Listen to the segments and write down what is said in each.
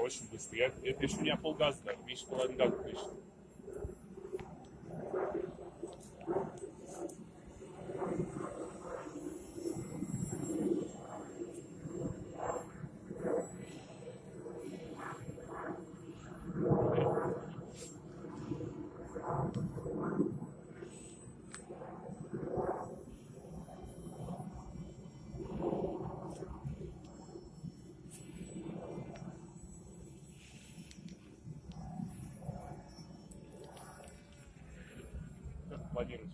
очень быстро. Это еще у меня полгаза даже, меньше половины газа точно. Как планировать?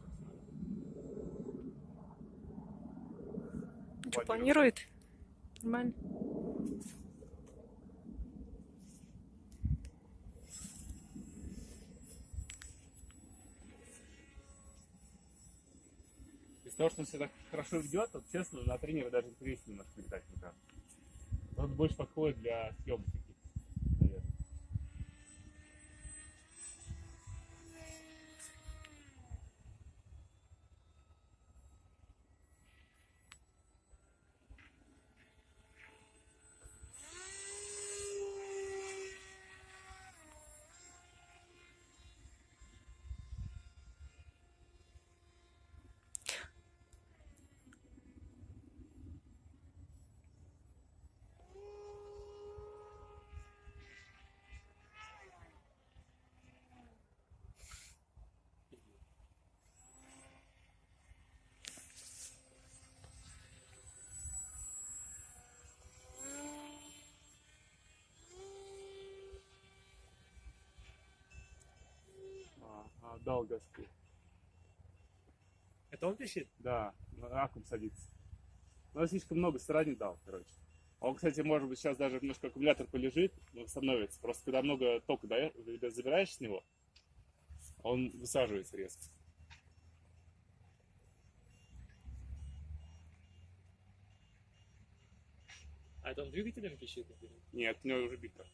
Что, планирует? Нормально. Из-за того, что он себя так хорошо ведет, вот, честно, на тренера даже интереснее немножко летать, мне кажется. Он больше подходит для съемок каких-то, наверное. Дал газку. Это он пищит? Да, аккум садится. Но слишком много стороны дал, короче. Он, кстати, может быть, сейчас даже немножко аккумулятор полежит, но восстановится. Просто когда много тока забираешь с него, он высаживается резко. А это он двигателем пищит? Нет, у него уже битер.